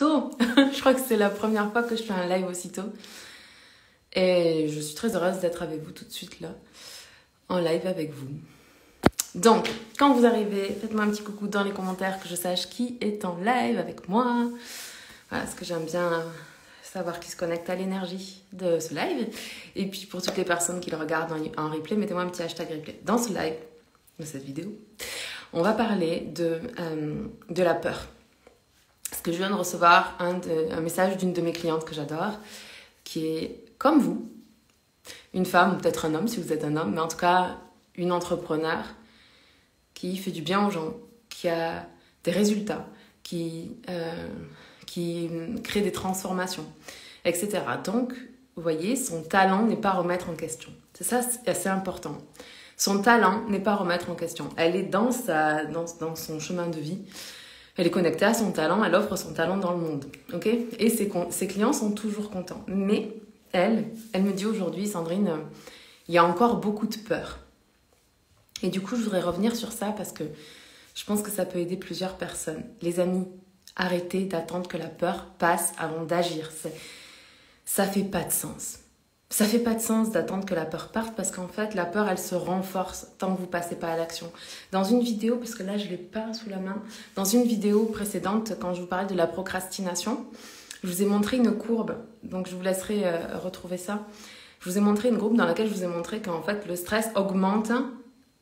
Je crois que c'est la première fois que je fais un live aussitôt. Et je suis très heureuse d'être avec vous tout de suite là, en live avec vous. Donc, quand vous arrivez, faites-moi un petit coucou dans les commentaires que je sache qui est en live avec moi. Voilà, parce que j'aime bien savoir qui se connecte à l'énergie de ce live. Et puis pour toutes les personnes qui le regardent en replay, mettez-moi un petit hashtag replay. Dans ce live, dans cette vidéo, on va parler de la peur. Parce que je viens de recevoir un message d'une de mes clientes que j'adore, qui est comme vous, une femme ou peut-être un homme si vous êtes un homme, mais en tout cas une entrepreneur qui fait du bien aux gens, qui a des résultats, qui crée des transformations, etc. Donc, vous voyez, son talent n'est pas à remettre en question. C'est ça, c'est assez important. Son talent n'est pas à remettre en question. Elle est dans son chemin de vie. Elle est connectée à son talent, elle offre son talent dans le monde. Okay, et ses clients sont toujours contents. Mais elle me dit aujourd'hui, Sandrine, il y a encore beaucoup de peur. Et du coup, je voudrais revenir sur ça parce que je pense que ça peut aider plusieurs personnes. Les amis, arrêtez d'attendre que la peur passe avant d'agir. Ça fait pas de sens. Ça fait pas de sens d'attendre que la peur parte parce qu'en fait, la peur, elle se renforce tant que vous passez pas à l'action. Dans une vidéo, parce que là, je l'ai pas sous la main, dans une vidéo précédente, quand je vous parlais de la procrastination, je vous ai montré une courbe. Donc, je vous laisserai retrouver ça. Je vous ai montré une courbe dans laquelle je vous ai montré qu'en fait, le stress augmente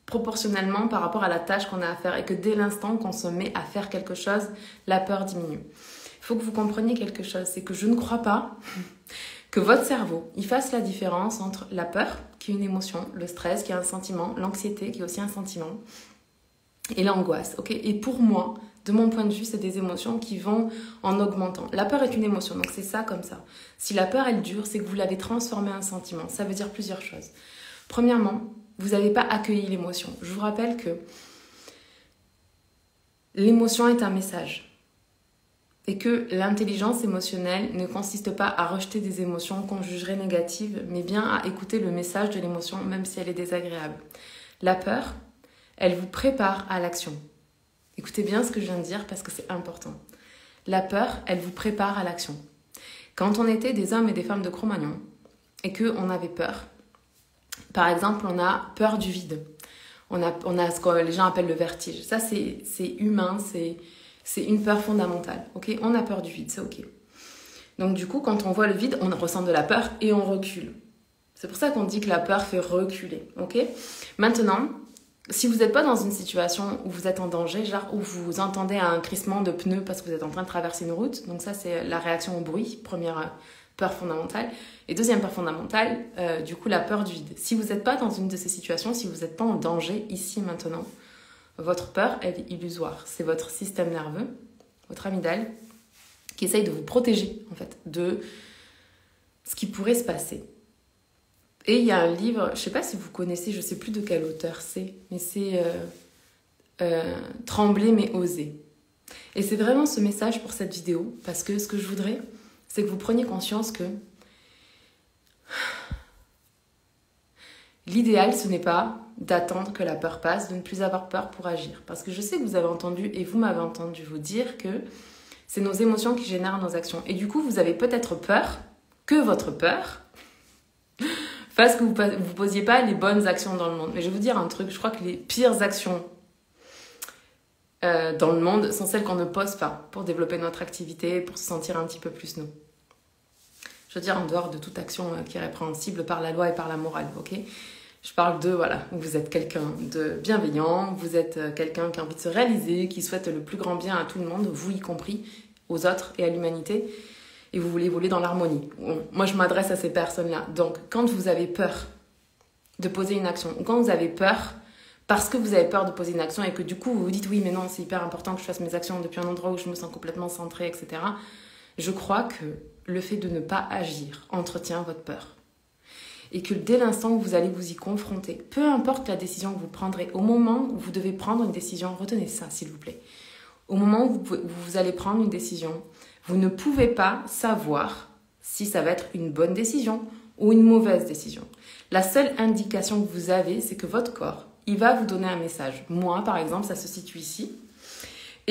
proportionnellement par rapport à la tâche qu'on a à faire et que dès l'instant qu'on se met à faire quelque chose, la peur diminue. Il faut que vous compreniez quelque chose, c'est que je ne crois pas que votre cerveau, il fasse la différence entre la peur, qui est une émotion, le stress, qui est un sentiment, l'anxiété, qui est aussi un sentiment, et l'angoisse. Okay, et pour moi, de mon point de vue, c'est des émotions qui vont en augmentant. La peur est une émotion, donc c'est ça comme ça. Si la peur, elle dure, c'est que vous l'avez transformée en sentiment. Ça veut dire plusieurs choses. Premièrement, vous n'avez pas accueilli l'émotion. Je vous rappelle que l'émotion est un message. Et que l'intelligence émotionnelle ne consiste pas à rejeter des émotions qu'on jugerait négatives, mais bien à écouter le message de l'émotion, même si elle est désagréable. La peur, elle vous prépare à l'action. Écoutez bien ce que je viens de dire parce que c'est important. La peur, elle vous prépare à l'action. Quand on était des hommes et des femmes de Cro-Magnon et qu'on avait peur, par exemple, on a peur du vide. On a ce que les gens appellent le vertige. Ça, c'est humain, c'est une peur fondamentale. Okay, on a peur du vide, c'est ok. Donc du coup, quand on voit le vide, on ressent de la peur et on recule. C'est pour ça qu'on dit que la peur fait reculer. Okay, maintenant, si vous n'êtes pas dans une situation où vous êtes en danger, genre où vous entendez un crissement de pneus parce que vous êtes en train de traverser une route, donc ça c'est la réaction au bruit, première peur fondamentale. Et deuxième peur fondamentale, du coup la peur du vide. Si vous n'êtes pas dans une de ces situations, si vous n'êtes pas en danger ici maintenant, votre peur elle est illusoire. C'est votre système nerveux, votre amygdale, qui essaye de vous protéger en fait de ce qui pourrait se passer. Et il y a un livre, je ne sais pas si vous connaissez, je ne sais plus de quel auteur c'est, mais c'est Trembler mais oser. Et c'est vraiment ce message pour cette vidéo, parce que ce que je voudrais, c'est que vous preniez conscience que l'idéal, ce n'est pas d'attendre que la peur passe, de ne plus avoir peur pour agir. Parce que je sais que vous avez entendu, et vous m'avez entendu vous dire que c'est nos émotions qui génèrent nos actions. Et du coup, vous avez peut-être peur que votre peur fasse que vous ne posiez pas les bonnes actions dans le monde. Mais je vais vous dire un truc, je crois que les pires actions dans le monde sont celles qu'on ne pose pas pour développer notre activité, pour se sentir un petit peu plus nous. Je veux dire, en dehors de toute action qui est répréhensible par la loi et par la morale, ok ? Je parle de, voilà, vous êtes quelqu'un de bienveillant, vous êtes quelqu'un qui a envie de se réaliser, qui souhaite le plus grand bien à tout le monde, vous y compris, aux autres et à l'humanité, et vous voulez voler dans l'harmonie. Moi, je m'adresse à ces personnes-là. Donc, quand vous avez peur de poser une action, ou quand vous avez peur, parce que vous avez peur de poser une action, et que du coup, vous vous dites, oui, mais non, c'est hyper important que je fasse mes actions depuis un endroit où je me sens complètement centrée, etc., je crois que le fait de ne pas agir entretient votre peur. Et que dès l'instant où vous allez vous y confronter, peu importe la décision que vous prendrez, au moment où vous devez prendre une décision, retenez ça s'il vous plaît, au moment où vous allez prendre une décision, vous ne pouvez pas savoir si ça va être une bonne décision ou une mauvaise décision. La seule indication que vous avez, c'est que votre corps, il va vous donner un message. Moi, par exemple, ça se situe ici.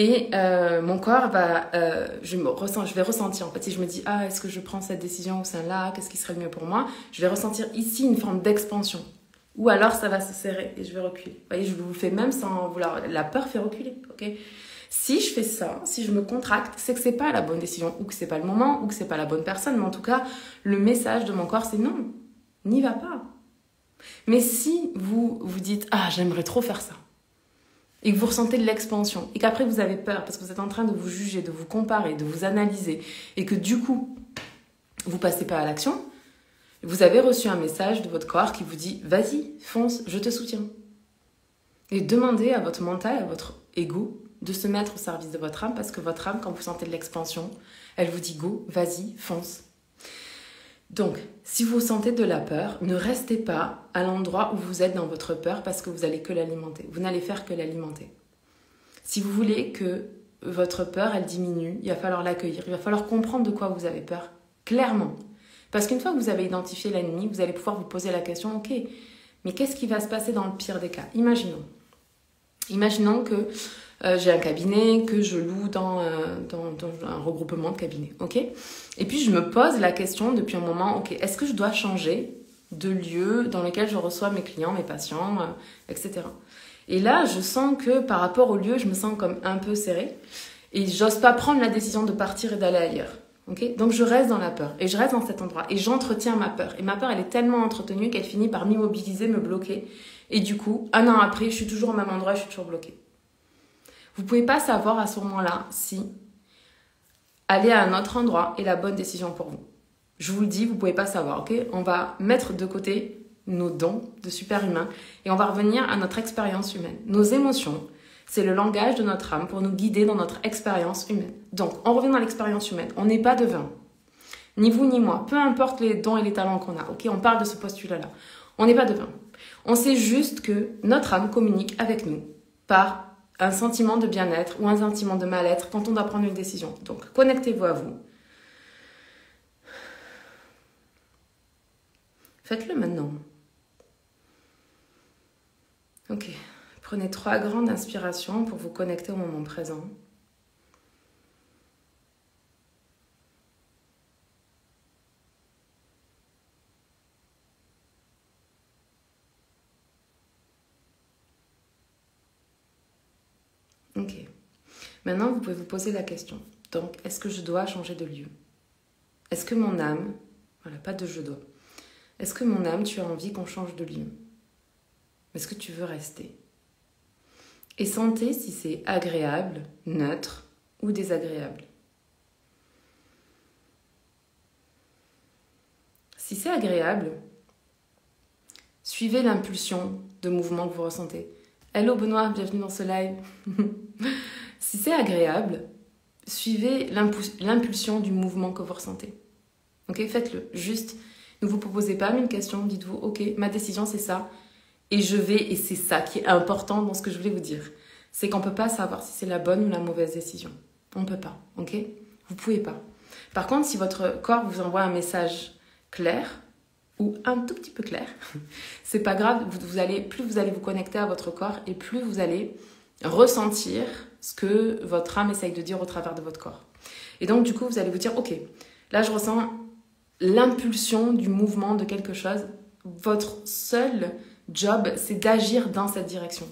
Et mon corps je vais ressentir. En fait, si je me dis, ah, est-ce que je prends cette décision ou celle-là, qu'est-ce qui serait le mieux pour moi, je vais ressentir ici une forme d'expansion. Ou alors ça va se serrer et je vais reculer. Vous voyez, je vous le fais même sans vouloir. La peur fait reculer, ok? Si je fais ça, si je me contracte, c'est que c'est pas la bonne décision, ou que c'est pas le moment, ou que c'est pas la bonne personne. Mais en tout cas, le message de mon corps, c'est non, n'y va pas. Mais si vous vous dites, ah, j'aimerais trop faire ça, et que vous ressentez de l'expansion, et qu'après vous avez peur parce que vous êtes en train de vous juger, de vous comparer, de vous analyser, et que du coup, vous passez pas à l'action, vous avez reçu un message de votre corps qui vous dit « Vas-y, fonce, je te soutiens ». Et demandez à votre mental, à votre ego, de se mettre au service de votre âme, parce que votre âme, quand vous sentez de l'expansion, elle vous dit « Go, vas-y, fonce ». Donc, si vous sentez de la peur, ne restez pas à l'endroit où vous êtes dans votre peur parce que vous allez que l'alimenter. Vous n'allez faire que l'alimenter. Si vous voulez que votre peur, elle diminue, il va falloir l'accueillir, il va falloir comprendre de quoi vous avez peur, clairement. Parce qu'une fois que vous avez identifié l'ennemi, vous allez pouvoir vous poser la question, ok, mais qu'est-ce qui va se passer dans le pire des cas? Imaginons que j'ai un cabinet que je loue dans un regroupement de cabinets, ok? Et puis je me pose la question depuis un moment, ok, est-ce que je dois changer de lieu dans lequel je reçois mes clients, mes patients, etc. Et là, je sens que par rapport au lieu, je me sens comme un peu serrée et j'ose pas prendre la décision de partir et d'aller ailleurs. Okay, donc je reste dans la peur et je reste dans cet endroit et j'entretiens ma peur. Et ma peur, elle est tellement entretenue qu'elle finit par m'immobiliser, me bloquer. Et du coup, un an après, je suis toujours au même endroit, je suis toujours bloquée. Vous ne pouvez pas savoir à ce moment-là si aller à un autre endroit est la bonne décision pour vous. Je vous le dis, vous ne pouvez pas savoir. Ok, on va mettre de côté nos dons de super-humains et on va revenir à notre expérience humaine. Nos émotions, c'est le langage de notre âme pour nous guider dans notre expérience humaine. Donc, on revient dans l'expérience humaine. On n'est pas devin. Ni vous ni moi. Peu importe les dons et les talents qu'on a. Ok, on parle de ce postulat-là. On n'est pas devin. On sait juste que notre âme communique avec nous par un sentiment de bien-être ou un sentiment de mal-être quand on doit prendre une décision. Donc, connectez-vous à vous. Faites-le maintenant. Ok. Prenez 3 grandes inspirations pour vous connecter au moment présent. Ok. Maintenant, vous pouvez vous poser la question. Donc, est-ce que je dois changer de lieu? Est-ce que mon âme... Voilà, pas de je dois. Est-ce que mon âme, tu as envie qu'on change de lieu? Est-ce que tu veux rester? Et sentez si c'est agréable, neutre ou désagréable. Si c'est agréable, suivez l'impulsion de mouvement que vous ressentez. Hello Benoît, bienvenue dans ce live. Si c'est agréable, suivez l'impulsion du mouvement que vous ressentez. Ok, faites-le. Juste, ne vous proposez pas une question, dites-vous, ok, ma décision c'est ça. Et je vais, et c'est ça qui est important dans ce que je voulais vous dire, c'est qu'on ne peut pas savoir si c'est la bonne ou la mauvaise décision. On ne peut pas, ok? Vous ne pouvez pas. Par contre, si votre corps vous envoie un message clair, ou un tout petit peu clair, c'est pas grave, plus vous allez vous connecter à votre corps et plus vous allez ressentir ce que votre âme essaye de dire au travers de votre corps. Et donc, du coup, vous allez vous dire, ok, là je ressens l'impulsion du mouvement de quelque chose. Votre seul job, c'est d'agir dans cette direction.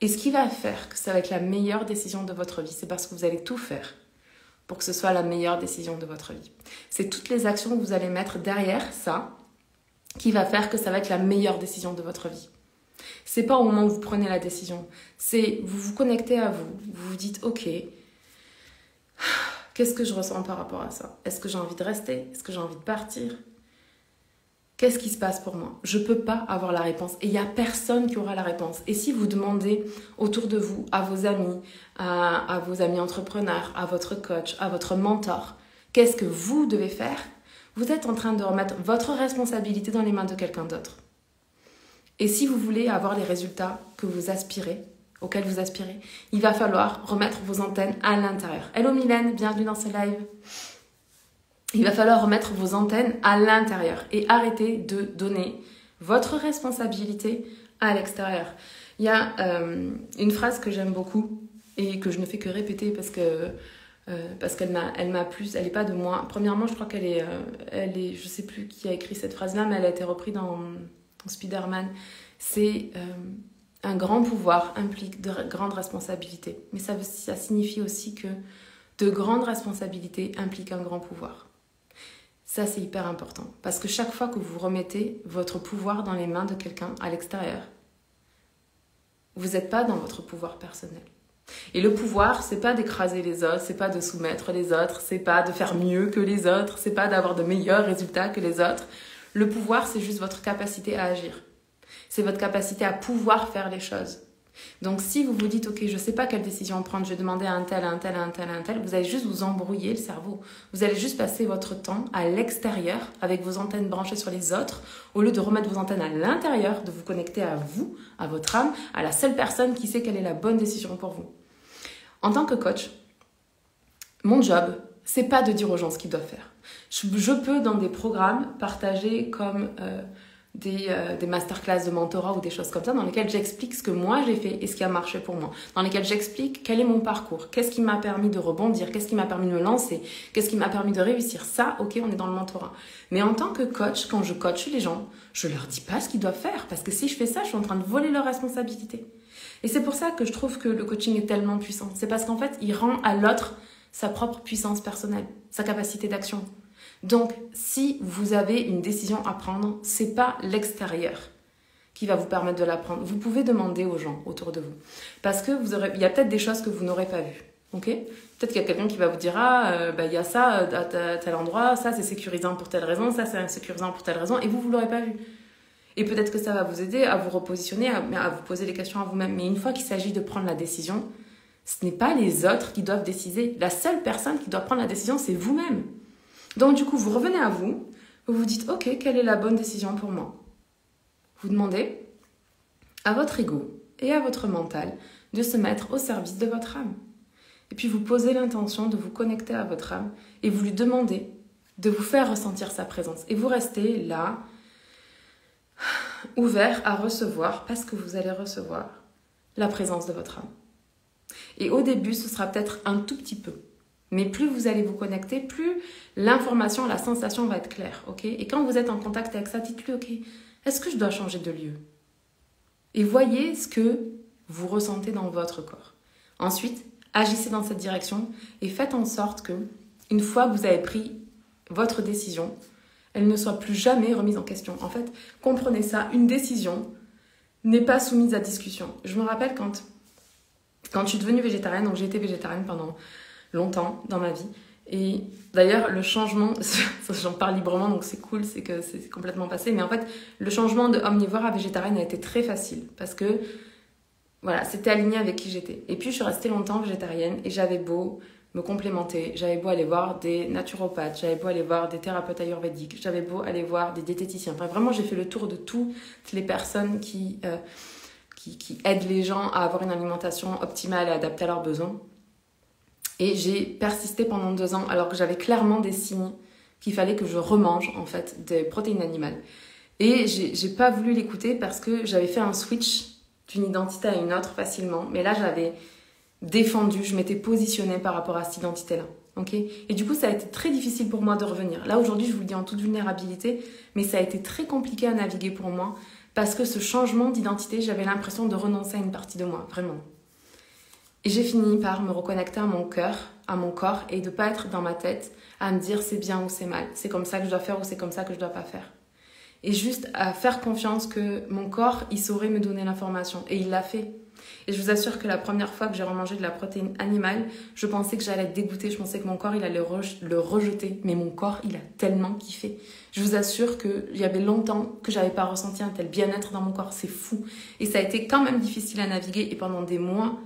Et ce qui va faire que ça va être la meilleure décision de votre vie, c'est parce que vous allez tout faire pour que ce soit la meilleure décision de votre vie. C'est toutes les actions que vous allez mettre derrière ça qui va faire que ça va être la meilleure décision de votre vie. C'est pas au moment où vous prenez la décision, c'est vous vous connectez à vous, vous vous dites ok, qu'est-ce que je ressens par rapport à ça? Est-ce que j'ai envie de rester? Est-ce que j'ai envie de partir? Qu'est-ce qui se passe pour moi? Je ne peux pas avoir la réponse. Et il n'y a personne qui aura la réponse. Et si vous demandez autour de vous, à vos amis, à vos amis entrepreneurs, à votre coach, à votre mentor, qu'est-ce que vous devez faire? Vous êtes en train de remettre votre responsabilité dans les mains de quelqu'un d'autre. Et si vous voulez avoir les résultats que vous aspirez, auxquels vous aspirez, il va falloir remettre vos antennes à l'intérieur. Hello Mylène, bienvenue dans ce live. Il va falloir remettre vos antennes à l'intérieur et arrêter de donner votre responsabilité à l'extérieur. Il y a une phrase que j'aime beaucoup et que je ne fais que répéter parce qu'elle m'a plu, elle n'est pas de moi. Premièrement, je crois qu'elle est, je sais plus qui a écrit cette phrase-là, mais elle a été reprise dans Spider-Man. C'est un grand pouvoir implique de grandes responsabilités. Mais ça signifie aussi que de grandes responsabilités impliquent un grand pouvoir. Ça, c'est hyper important. Parce que chaque fois que vous remettez votre pouvoir dans les mains de quelqu'un à l'extérieur, vous n'êtes pas dans votre pouvoir personnel. Et le pouvoir, c'est pas d'écraser les autres, c'est pas de soumettre les autres, c'est pas de faire mieux que les autres, c'est pas d'avoir de meilleurs résultats que les autres. Le pouvoir, c'est juste votre capacité à agir. C'est votre capacité à pouvoir faire les choses. Donc si vous vous dites, ok, je ne sais pas quelle décision prendre, je vais demander à un tel, à un tel, à un tel, à un tel, vous allez juste vous embrouiller le cerveau. Vous allez juste passer votre temps à l'extérieur, avec vos antennes branchées sur les autres, au lieu de remettre vos antennes à l'intérieur, de vous connecter à vous, à votre âme, à la seule personne qui sait quelle est la bonne décision pour vous. En tant que coach, mon job, c'est pas de dire aux gens ce qu'ils doivent faire. Je peux, dans des programmes, partager comme des masterclass de mentorat ou des choses comme ça, dans lesquelles j'explique ce que moi j'ai fait et ce qui a marché pour moi. Dans lesquelles j'explique quel est mon parcours, qu'est-ce qui m'a permis de rebondir, qu'est-ce qui m'a permis de me lancer, qu'est-ce qui m'a permis de réussir. Ça, ok, on est dans le mentorat. Mais en tant que coach, quand je coach les gens, je leur dis pas ce qu'ils doivent faire. Parce que si je fais ça, je suis en train de voler leur responsabilité. Et c'est pour ça que je trouve que le coaching est tellement puissant. C'est parce qu'en fait, il rend à l'autre sa propre puissance personnelle, sa capacité d'action. Donc, si vous avez une décision à prendre, c'est pas l'extérieur qui va vous permettre de la prendre. Vous pouvez demander aux gens autour de vous. Parce que il y a peut-être des choses que vous n'aurez pas vues. Ok ? Peut-être qu'il y a quelqu'un qui va vous dire, il y a ça à tel endroit, ça c'est sécurisant pour telle raison, ça c'est insécurisant pour telle raison, et vous l'aurez pas vu. Et peut-être que ça va vous aider à vous repositionner, à vous poser les questions à vous-même. Mais une fois qu'il s'agit de prendre la décision, ce n'est pas les autres qui doivent décider. La seule personne qui doit prendre la décision, c'est vous-même. Donc du coup, vous revenez à vous, vous vous dites, ok, quelle est la bonne décision pour moi ? Vous demandez à votre ego et à votre mental de se mettre au service de votre âme. Et puis vous posez l'intention de vous connecter à votre âme et vous lui demandez de vous faire ressentir sa présence. Et vous restez là, ouvert à recevoir, parce que vous allez recevoir la présence de votre âme. Et au début, ce sera peut-être un tout petit peu. Mais plus vous allez vous connecter, plus l'information, la sensation va être claire. Okay ? Et quand vous êtes en contact avec ça, dites-lui, ok, est-ce que je dois changer de lieu ? Et voyez ce que vous ressentez dans votre corps. Ensuite, agissez dans cette direction et faites en sorte que, une fois que vous avez pris votre décision, elle ne soit plus jamais remise en question. En fait, comprenez ça, une décision n'est pas soumise à discussion. Je me rappelle quand je suis devenue végétarienne, donc j'ai été végétarienne pendant longtemps dans ma vie. Et d'ailleurs, le changement, j'en parle librement, donc c'est cool, c'est que c'est complètement passé. Mais en fait, le changement de omnivore à végétarienne a été très facile parce que, voilà, c'était aligné avec qui j'étais. Et puis, je suis restée longtemps végétarienne et j'avais beau me complémenter, j'avais beau aller voir des naturopathes, j'avais beau aller voir des thérapeutes ayurvédiques, j'avais beau aller voir des diététiciens. Enfin, vraiment, j'ai fait le tour de toutes les personnes qui aident les gens à avoir une alimentation optimale et adaptée à leurs besoins. Et j'ai persisté pendant 2 ans alors que j'avais clairement des signes qu'il fallait que je remange en fait des protéines animales. Et j'ai pas voulu l'écouter parce que j'avais fait un switch d'une identité à une autre facilement. Mais là, j'avais défendu, je m'étais positionnée par rapport à cette identité-là. Okay ? Et du coup, ça a été très difficile pour moi de revenir. Là, aujourd'hui, je vous le dis en toute vulnérabilité, mais ça a été très compliqué à naviguer pour moi parce que ce changement d'identité, j'avais l'impression de renoncer à une partie de moi, vraiment. Et j'ai fini par me reconnecter à mon cœur, à mon corps, et de ne pas être dans ma tête à me dire c'est bien ou c'est mal, c'est comme ça que je dois faire ou c'est comme ça que je dois pas faire. Et juste à faire confiance que mon corps, il saurait me donner l'information. Et il l'a fait. Et je vous assure que la première fois que j'ai remangé de la protéine animale, je pensais que j'allais être dégoûtée, je pensais que mon corps, il allait le rejeter. Mais mon corps, il a tellement kiffé. Je vous assure qu'il y avait longtemps que j'avais pas ressenti un tel bien-être dans mon corps. C'est fou. Et ça a été quand même difficile à naviguer. Et pendant des mois,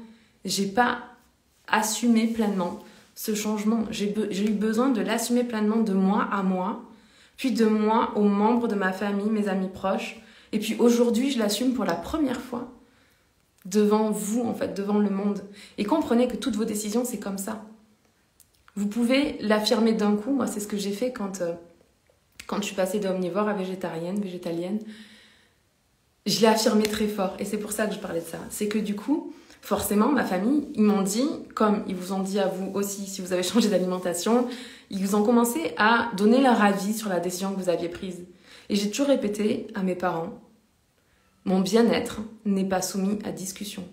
j'ai pas assumé pleinement ce changement. J'ai eu besoin de l'assumer pleinement de moi à moi, puis de moi aux membres de ma famille, mes amis proches. Et puis aujourd'hui, je l'assume pour la première fois devant vous, en fait, devant le monde. Et comprenez que toutes vos décisions, c'est comme ça. Vous pouvez l'affirmer d'un coup. Moi, c'est ce que j'ai fait quand je suis passée d'omnivore à végétalienne. Je l'ai affirmé très fort. Et c'est pour ça que je parlais de ça. C'est que du coup, Forcément, ma famille, ils m'ont dit, comme ils vous ont dit à vous aussi si vous avez changé d'alimentation, ils vous ont commencé à donner leur avis sur la décision que vous aviez prise. Et j'ai toujours répété à mes parents, mon bien-être n'est pas soumis à discussion.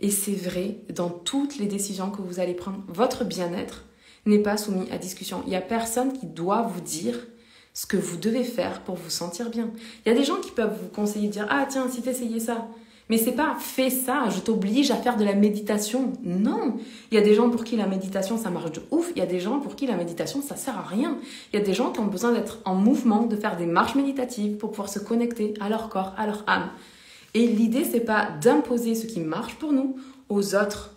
Et c'est vrai dans toutes les décisions que vous allez prendre. Votre bien-être n'est pas soumis à discussion. Il n'y a personne qui doit vous dire ce que vous devez faire pour vous sentir bien. Il y a des gens qui peuvent vous conseiller de dire « Ah tiens, si t'essayais ça ». Mais c'est pas « fais ça, je t'oblige à faire de la méditation ». Non, il y a des gens pour qui la méditation ça marche de ouf. Il y a des gens pour qui la méditation ça sert à rien. Il y a des gens qui ont besoin d'être en mouvement, de faire des marches méditatives pour pouvoir se connecter à leur corps, à leur âme. Et l'idée c'est pas d'imposer ce qui marche pour nous aux autres.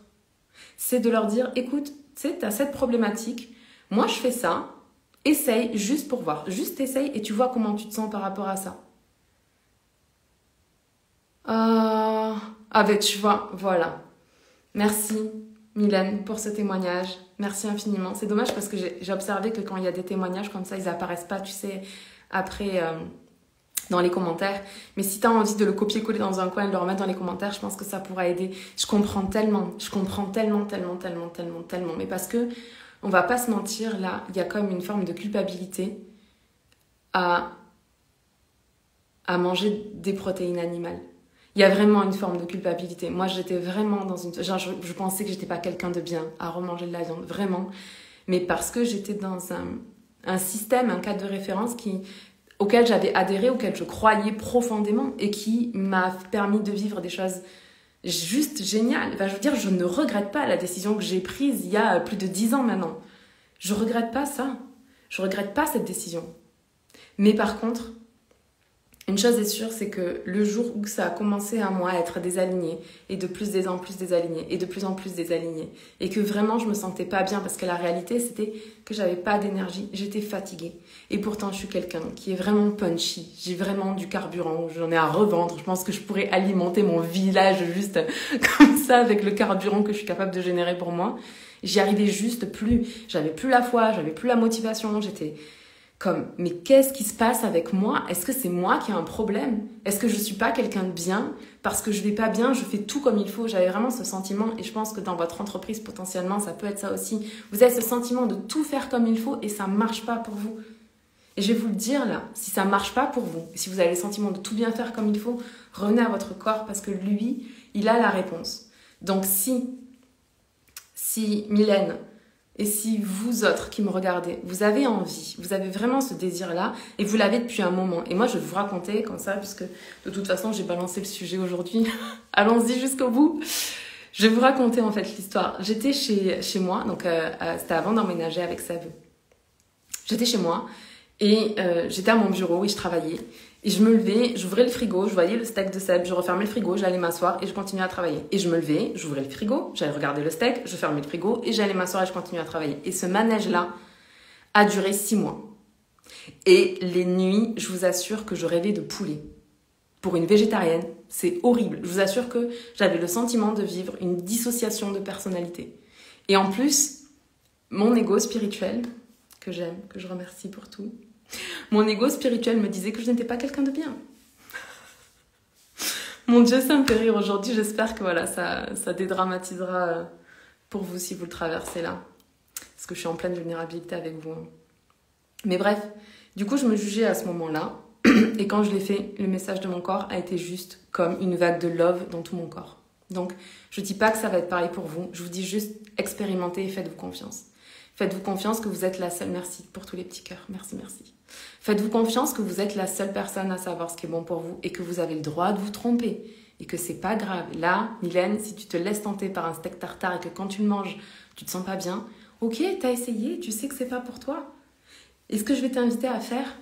C'est de leur dire « Écoute, tu sais, t'as cette problématique, moi je fais ça, essaye juste pour voir. Juste essaye et tu vois comment tu te sens par rapport à ça. » Ah ben tu vois, voilà. Merci Mylène pour ce témoignage. Merci infiniment. C'est dommage parce que j'ai observé que quand il y a des témoignages comme ça, ils apparaissent pas, tu sais, après dans les commentaires. Mais si tu as envie de le copier-coller dans un coin et de le remettre dans les commentaires, je pense que ça pourra aider. Je comprends tellement. Mais parce que, on va pas se mentir, là, il y a comme une forme de culpabilité à manger des protéines animales. Il y a vraiment une forme de culpabilité. Moi, j'étais vraiment dans une... Genre, je pensais que j'étais pas quelqu'un de bien à remanger de la viande, vraiment. Mais parce que j'étais dans un système, un cadre de référence auquel j'avais adhéré, auquel je croyais profondément et qui m'a permis de vivre des choses juste géniales. Enfin, je veux dire, je ne regrette pas la décision que j'ai prise il y a plus de 10 ans maintenant. Je regrette pas ça. Je regrette pas cette décision. Mais par contre... Une chose est sûre, c'est que le jour où ça a commencé à moi à être désaligné, et de plus en plus désaligné, et de plus en plus désaligné, et que vraiment je me sentais pas bien parce que la réalité c'était que j'avais pas d'énergie, j'étais fatiguée. Et pourtant je suis quelqu'un qui est vraiment punchy, j'ai vraiment du carburant, j'en ai à revendre, je pense que je pourrais alimenter mon village juste comme ça avec le carburant que je suis capable de générer pour moi. J'y arrivais juste plus, j'avais plus la foi, j'avais plus la motivation, j'étais... mais qu'est-ce qui se passe avec moi? Est-ce que c'est moi qui ai un problème? Est-ce que je suis pas quelqu'un de bien? Parce que je vais pas bien, je fais tout comme il faut. J'avais vraiment ce sentiment et je pense que dans votre entreprise, potentiellement, ça peut être ça aussi. Vous avez ce sentiment de tout faire comme il faut et ça marche pas pour vous. Et je vais vous le dire là, si ça marche pas pour vous, si vous avez le sentiment de tout bien faire comme il faut, revenez à votre corps parce que lui, il a la réponse. Donc si Mylène, et si vous autres qui me regardez, vous avez envie, vous avez vraiment ce désir-là, et vous l'avez depuis un moment. Et moi, je vais vous raconter comme ça, puisque de toute façon, j'ai balancé le sujet aujourd'hui. Allons-y jusqu'au bout. Je vais vous raconter en fait l'histoire. J'étais chez moi, donc c'était avant d'emménager avec Seb. J'étais chez moi, et j'étais à mon bureau, et je travaillais. Et je me levais, j'ouvrais le frigo, je voyais le steak de Seb, je refermais le frigo, j'allais m'asseoir et je continuais à travailler. Et je me levais, j'ouvrais le frigo, j'allais regarder le steak, je fermais le frigo et j'allais m'asseoir et je continuais à travailler. Et ce manège-là a duré 6 mois. Et les nuits, je vous assure que je rêvais de poulet. Pour une végétarienne, c'est horrible. Je vous assure que j'avais le sentiment de vivre une dissociation de personnalité. Et en plus, mon ego spirituel, que j'aime, que je remercie pour tout, mon ego spirituel me disait que je n'étais pas quelqu'un de bien. Mon Dieu, ça me fait rire aujourd'hui. J'espère que voilà, ça dédramatisera pour vous si vous le traversez là. Parce que je suis en pleine vulnérabilité avec vous. Mais bref, du coup, je me jugeais à ce moment-là. Et quand je l'ai fait, le message de mon corps a été juste comme une vague de love dans tout mon corps. Donc, je ne dis pas que ça va être pareil pour vous. Je vous dis juste expérimentez et faites-vous confiance. Faites-vous confiance que vous êtes la seule... Merci pour tous les petits cœurs. Merci. Faites-vous confiance que vous êtes la seule personne à savoir ce qui est bon pour vous et que vous avez le droit de vous tromper et que c'est pas grave. Là, Mylène, si tu te laisses tenter par un steak tartare et que quand tu le manges, tu te sens pas bien, ok, t'as essayé, tu sais que c'est pas pour toi. Et ce que je vais t'inviter à faire,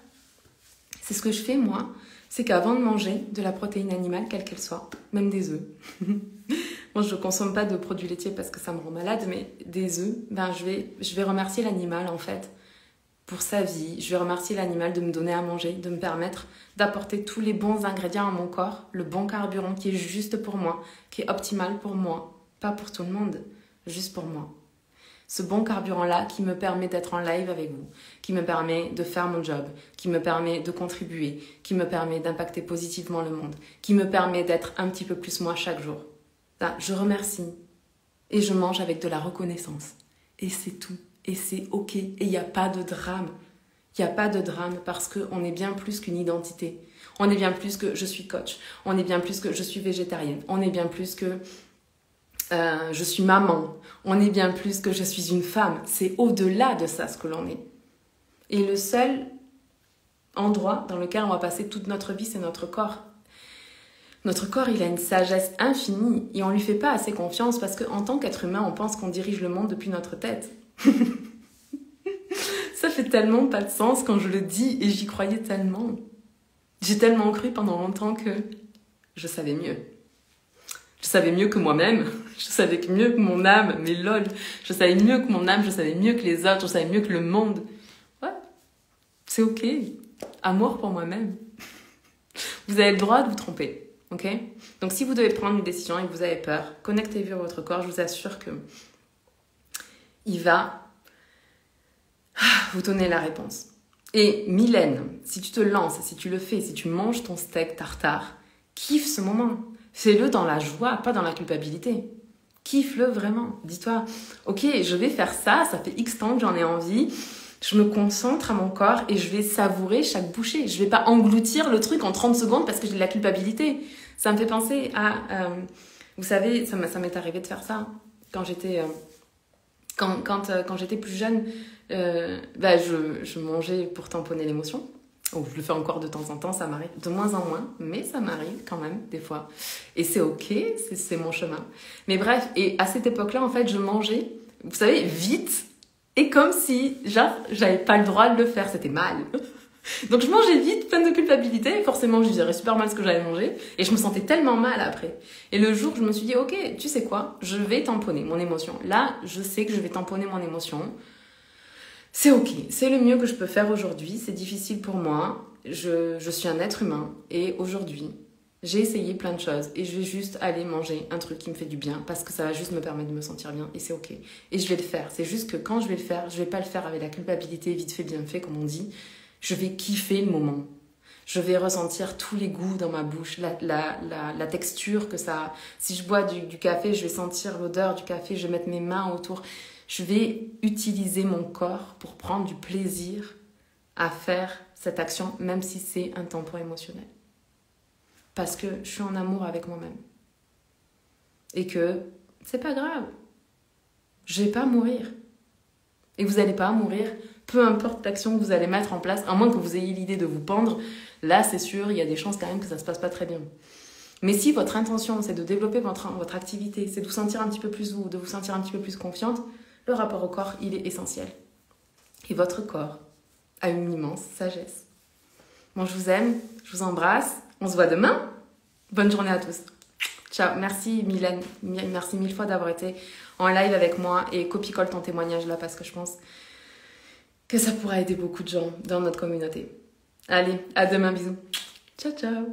c'est ce que je fais moi, c'est qu'avant de manger de la protéine animale, quelle qu'elle soit, même des œufs, moi je ne consomme pas de produits laitiers parce que ça me rend malade, mais des œufs, je vais remercier l'animal en fait pour sa vie. Je vais remercier l'animal de me donner à manger, de me permettre d'apporter tous les bons ingrédients à mon corps, le bon carburant qui est juste pour moi, qui est optimal pour moi, pas pour tout le monde, juste pour moi. Ce bon carburant-là qui me permet d'être en live avec vous, qui me permet de faire mon job, qui me permet de contribuer, qui me permet d'impacter positivement le monde, qui me permet d'être un petit peu plus moi chaque jour. Là, je remercie. Et je mange avec de la reconnaissance. Et c'est tout. Et c'est ok. Et il n'y a pas de drame. Il n'y a pas de drame parce qu'on est bien plus qu'une identité. On est bien plus que je suis coach. On est bien plus que je suis végétarienne. On est bien plus que je suis maman. On est bien plus que je suis une femme. C'est au-delà de ça ce que l'on est. Et le seul endroit dans lequel on va passer toute notre vie, c'est notre corps. Notre corps, il a une sagesse infinie et on lui fait pas assez confiance parce qu'en tant qu'être humain, on pense qu'on dirige le monde depuis notre tête. Ça fait tellement pas de sens quand je le dis et j'y croyais tellement. J'ai tellement cru pendant longtemps que je savais mieux. Je savais mieux que moi-même, je savais mieux que mon âme, mais lol, je savais mieux que mon âme, je savais mieux que les autres, je savais mieux que le monde. Ouais, c'est ok. Amour pour moi-même. Vous avez le droit de vous tromper. Ok? Donc si vous devez prendre une décision et que vous avez peur, connectez-vous à votre corps, je vous assure que il va vous donner la réponse. Et Mylène, si tu te lances, si tu le fais, si tu manges ton steak tartare, kiffe ce moment. Fais-le dans la joie, pas dans la culpabilité. Kiffe-le vraiment. Dis-toi, ok, je vais faire ça, ça fait X temps que j'en ai envie. Je me concentre à mon corps et je vais savourer chaque bouchée. Je vais pas engloutir le truc en 30 secondes parce que j'ai de la culpabilité. Ça me fait penser à... vous savez, ça m'est arrivé de faire ça quand j'étais... Quand j'étais plus jeune, je mangeais pour tamponner l'émotion. Oh, je le fais encore de temps en temps, ça m'arrive de moins en moins, mais ça m'arrive quand même des fois. Et c'est ok, c'est mon chemin. Mais bref, et à cette époque-là, en fait, je mangeais, vous savez, vite, et comme si, genre, j'avais pas le droit de le faire, c'était mal. Donc je mangeais vite, pleine de culpabilité, et forcément je dirais super mal ce que j'avais mangé, et je me sentais tellement mal après. Et le jour, je me suis dit, ok, tu sais quoi, je vais tamponner mon émotion. Là, je sais que je vais tamponner mon émotion. C'est ok, c'est le mieux que je peux faire aujourd'hui, c'est difficile pour moi, je suis un être humain, et aujourd'hui, j'ai essayé plein de choses, et je vais juste aller manger un truc qui me fait du bien, parce que ça va juste me permettre de me sentir bien, et c'est ok. Et je vais le faire, c'est juste que quand je vais le faire, je vais pas le faire avec la culpabilité, vite fait, bien fait, comme on dit. Je vais kiffer le moment. Je vais ressentir tous les goûts dans ma bouche, la texture que ça a. Si je bois du café, je vais sentir l'odeur du café, je vais mettre mes mains autour. Je vais utiliser mon corps pour prendre du plaisir à faire cette action, même si c'est un tampon émotionnel. Parce que je suis en amour avec moi-même. Et que c'est pas grave. Je vais pas mourir. Et vous n'allez pas mourir, peu importe l'action que vous allez mettre en place, à moins que vous ayez l'idée de vous pendre, là c'est sûr, il y a des chances quand même que ça ne se passe pas très bien. Mais si votre intention c'est de développer votre activité, c'est de vous sentir un petit peu plus vous, de vous sentir un petit peu plus confiante, le rapport au corps, il est essentiel. Et votre corps a une immense sagesse. Bon, je vous aime, je vous embrasse, on se voit demain. Bonne journée à tous. Ciao, merci Mylène, merci mille fois d'avoir été en live avec moi et copie-colle ton témoignage là parce que je pense que ça pourra aider beaucoup de gens dans notre communauté. Allez, à demain, bisous. Ciao, ciao.